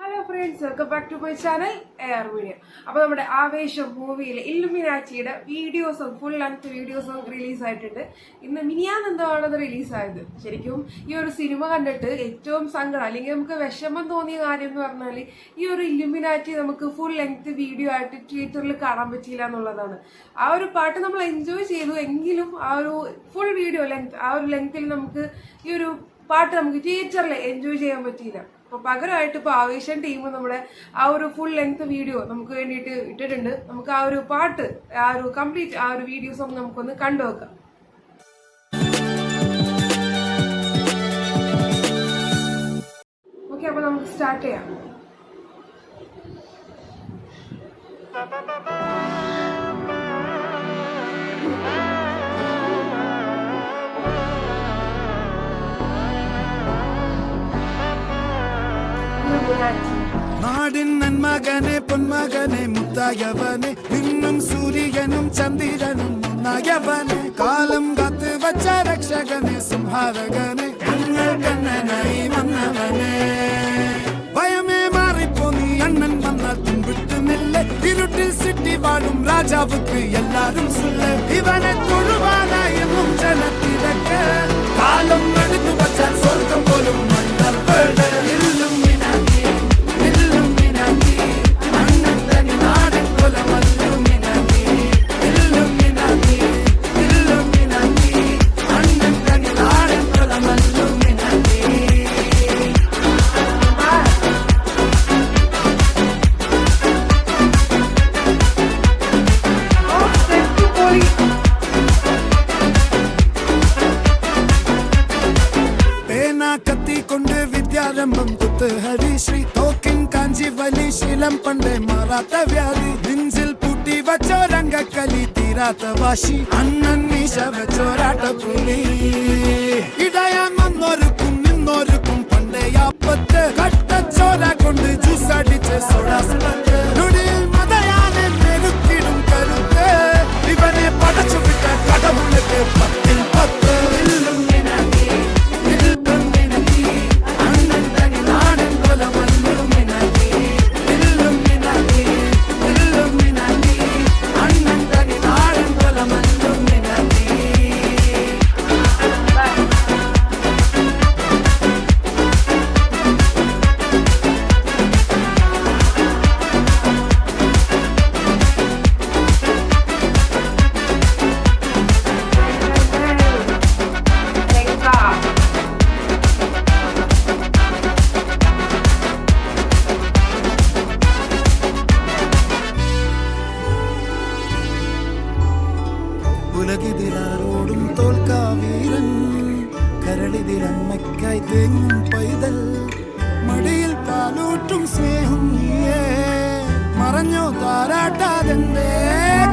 Hello friends, welcome back to my channel AR video. അപ്പോൾ നമ്മുടെ ആവേശം മൂവിയിലെ ഇല്ലുമിനാറ്റിയുടെ വീഡിയോസും ഫുൾ ലെങ്ത് വീഡിയോസും റിലീസായിട്ടുണ്ട്. ഇന്ന് മിനിയാന്നെന്താണത് റിലീസായത്. ശരിക്കും ഈ ഒരു സിനിമ കണ്ടിട്ട് ഏറ്റവും സങ്കടം അല്ലെങ്കിൽ നമുക്ക് വിഷമം തോന്നിയ കാര്യം എന്ന് പറഞ്ഞാൽ ഈ ഒരു ഇല്ലുമിനാറ്റി നമുക്ക് ഫുൾ ലെങ്ത് വീഡിയോ ആയിട്ട് തിയേറ്ററിൽ കാണാൻ പറ്റിയില്ല എന്നുള്ളതാണ്. ആ ഒരു പാട്ട് നമ്മൾ എൻജോയ് ചെയ്തു, എങ്കിലും ആ ഒരു ഫുൾ വീഡിയോ ലെങ്ത് ആ ഒരു ലെങ്ത്തിൽ നമുക്ക് ഈ ഒരു പാട്ട് നമുക്ക് തിയേറ്ററിൽ എൻജോയ് ചെയ്യാൻ പറ്റിയില്ല. അപ്പോൾ പകരമായിട്ട് ഇപ്പോൾ ആവേശം ടീം നമ്മുടെ ആ ഒരു ഫുൾ ലെങ്ത് വീഡിയോ നമുക്ക് വേണ്ടിയിട്ട് ഇട്ടിട്ടുണ്ട്. നമുക്ക് ആ ഒരു പാട്ട് ആ ഒരു കംപ്ലീറ്റ് ആ ഒരു വീഡിയോസ് നമുക്കൊന്ന് കണ്ടുവെക്കാം. ഓക്കെ, അപ്പോൾ നമുക്ക് സ്റ്റാർട്ട് ചെയ്യാം. നാടിൻ നന്മകനെ പൊന്മകനെ മുത്തായവനെ നിന്നും സൂര്യനും ചന്ദ്രനും ഒന്നായവനെ കാലം കാത്ത് വച്ച രക്ഷകനെ സംഹാരകനെ ഞങ്ങൾ കണ്ണനായി വന്നവനെ ഭയമേ മാറിപ്പോ നീ അണ്ണൻ വന്നാൽ പിൻവിട്ടുന്നില്ല ഇരുട്ടിൽ സിറ്റി വാഴും രാജാവുക്ക് എല്ലാരും സുല്ല ഇവനെ തൊഴുവാനായി ജനത്തിരക്ക് കാലം എടുത്തു വച്ചാൽ സ്വർഗം പോലും കത്തിക്കൊണ്ട് വിദ്യാരംഭം കുത്ത് ഹരിശ്രീ തോക്കിൻ കാഞ്ചി വലി ശീലം പണ്ടേ മാറാത്ത വ്യാധി നെഞ്ചിൽ പൂട്ടി വച്ചോരംഗക്കലി തീരാത്ത വാശി അണ്ണൻ മീശ വെച്ചോരാട്ട പുലി ഇടയാൻ വന്നോർക്കും നിന്നോർക്കും പണ്ടേ ആപ്പത്ത് കട്ടച്ചോര കൊണ്ട് ജ്യൂസ് അടിച്ച് സോഡാസ്പത്ത് നൊടിയിൽ മതയാനെ മെരുക്കിടും കരുത്ത് ഇവനെ പടച്ചു വിട്ട കടവുള്ളിക്ക് 10-10 ഉലകിതിലാരോടും തോൽക്കാവീരൻ കരളിതിലമ്മയ്ക്കായി തേങ്ങും പൈതൽ മടിയിൽ പാലൂട്ടും സ്നേഹം നീയേ മറഞ്ഞോ താരാട്ടാതെന്തേ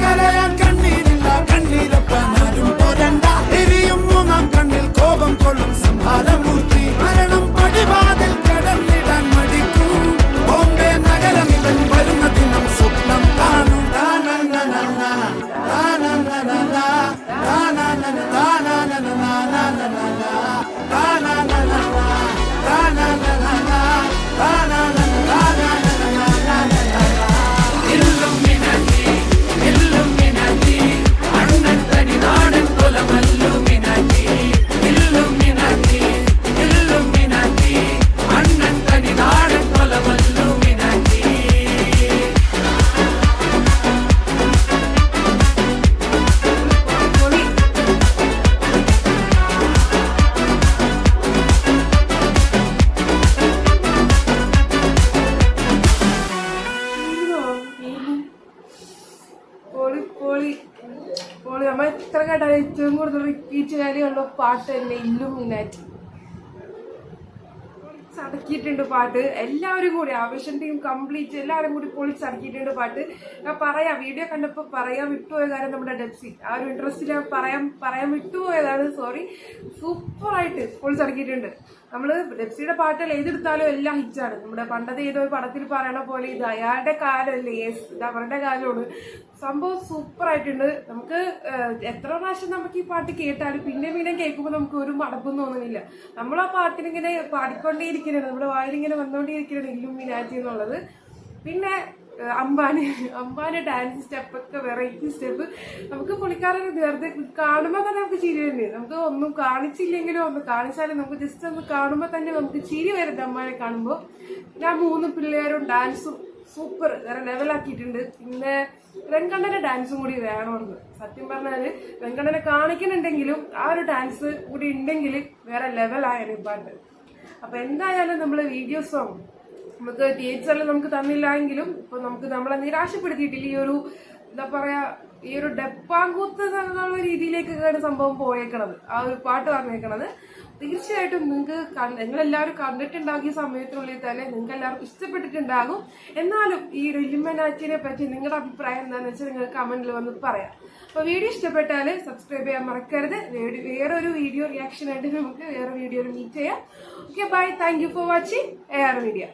കരയാൻ കണ്ണീരില്ല കണ്ണീരൊപ്പാനാരും പോരണ്ട എരിയും മൂന്നാം കണ്ണിൽ കോപം കൊള്ളും സംഹാരമൂർത്തി മരണം പടിവാതിൽ കടന്നിടാൻ മടിക്കും ബോംബെ നഗരമിവൻ വരുന്ന ദിനം സ്വപ്നം കാണും നമ്മൾ എത്ര കേട്ടാലും ഏറ്റവും കൂടുതൽ റിപ്പീറ്റ് കാര്യമുള്ള പാട്ട് തന്നെ ഇല്ലുമിനാറ്റി. ചടക്കിയിട്ടുണ്ട് പാട്ട്. എല്ലാവരും കൂടി ആവേശം ടീം കംപ്ലീറ്റ് എല്ലാവരും കൂടി പൊളിച്ചടക്കിയിട്ടുണ്ട് പാട്ട്. ഞാൻ പറയാം, വീഡിയോ കണ്ടപ്പോൾ പറയാൻ വിട്ടുപോയ കാര്യം നമ്മുടെ ഡെപ്സി ആ ഒരു ഇൻട്രസ്റ്റിൽ പറയാൻ വിട്ടുപോയതാണ്. സോറി, സൂപ്പറായിട്ട് പൊളിച്ചടക്കിയിട്ടുണ്ട്. നമ്മള് ഡെപ്സിയുടെ പാട്ടുകൾ ഏതെടുത്താലും എല്ലാം ഹിറ്റാണ്. നമ്മുടെ പണ്ടത്തെ ഏതോ പടത്തിൽ പറയണ പോലെ ഇത് അയാളുടെ കാലമല്ലേ, യെസ് ഇത് അവരുടെ കാലമാണ്. സംഭവം സൂപ്പർ ആയിട്ടുണ്ട്. നമുക്ക് എത്ര പ്രാവശ്യം നമുക്ക് ഈ പാട്ട് കേട്ടാലും പിന്നെ പിന്നെ കേൾക്കുമ്പോൾ നമുക്ക് ഒരു മടപ്പൊന്നും തോന്നുന്നില്ല. നമ്മൾ ആ പാട്ടിനിങ്ങനെ പാടിക്കൊണ്ടേയിരിക്കുന്നത്, നമ്മുടെ വായിലിങ്ങനെ വന്നുകൊണ്ടേയിരിക്കുന്നത് ഇല്ലുമിനാറ്റി എന്നുള്ളത്. പിന്നെ അംബാന് ഡാൻസ് സ്റ്റെപ്പൊക്കെ വെറൈറ്റി സ്റ്റെപ്പ്. നമുക്ക് പുള്ളിക്കാരൻ വെറുതെ കാണുമ്പോൾ തന്നെ നമുക്ക് ചിരി തന്നെ. നമുക്ക് ഒന്നും കാണിച്ചില്ലെങ്കിലും ഒന്ന് കാണിച്ചാലും നമുക്ക് ജസ്റ്റ് ഒന്ന് കാണുമ്പോൾ തന്നെ നമുക്ക് ചിരി വരുന്നത് അമ്മാനെ കാണുമ്പോൾ. പിന്നെ ആ 3 പിള്ളേരും ഡാൻസും സൂപ്പർ വേറെ ലെവലാക്കിയിട്ടുണ്ട്. പിന്നെ വെങ്കണ്ണന്റെ ഡാൻസും കൂടി വേണമെന്ന് സത്യം പറഞ്ഞാല്, വെങ്കണ്ണനെ കാണിക്കുന്നുണ്ടെങ്കിലും ആ ഒരു ഡാൻസ് കൂടി ഉണ്ടെങ്കിൽ വേറെ ലെവലായാണ് പാട്ട്. അപ്പൊ എന്തായാലും നമ്മള് വീഡിയോസും നമുക്ക് തിയേറ്ററിൽ നമുക്ക് തന്നില്ല എങ്കിലും ഇപ്പൊ നമുക്ക് നമ്മളെ നിരാശപ്പെടുത്തിയിട്ടില്ല. ഈ ഒരു എന്താ പറയാ, ഈ ഒരു ഡെപ്പാങ്കൂത്ത് എന്നുള്ള രീതിയിലേക്കാണ് സംഭവം പോയേക്കണത്, ആ ഒരു പാട്ട് പറഞ്ഞേക്കണത്. തീർച്ചയായിട്ടും നിങ്ങൾക്ക് നിങ്ങളെല്ലാവരും കണ്ടിട്ടുണ്ടാകിയ സമയത്തിനുള്ളിൽ തന്നെ നിങ്ങൾക്ക് എല്ലാവർക്കും ഇഷ്ടപ്പെട്ടിട്ടുണ്ടാകും. എന്നാലും ഈ ഒരു ഇല്ലുമിനാറ്റിനെ പറ്റി നിങ്ങളുടെ അഭിപ്രായം എന്താണെന്ന് വെച്ചാൽ നിങ്ങൾ കമന്റിൽ വന്ന് പറയാം. അപ്പൊ വീഡിയോ ഇഷ്ടപ്പെട്ടാൽ സബ്സ്ക്രൈബ് ചെയ്യാൻ മറക്കരുത്. വേറൊരു വീഡിയോ റിയാക്ഷൻ ആയിട്ട് നമുക്ക് വേറെ വീഡിയോയിൽ മീറ്റ് ചെയ്യാം. Okay, bye. Thank you for watching AR Media.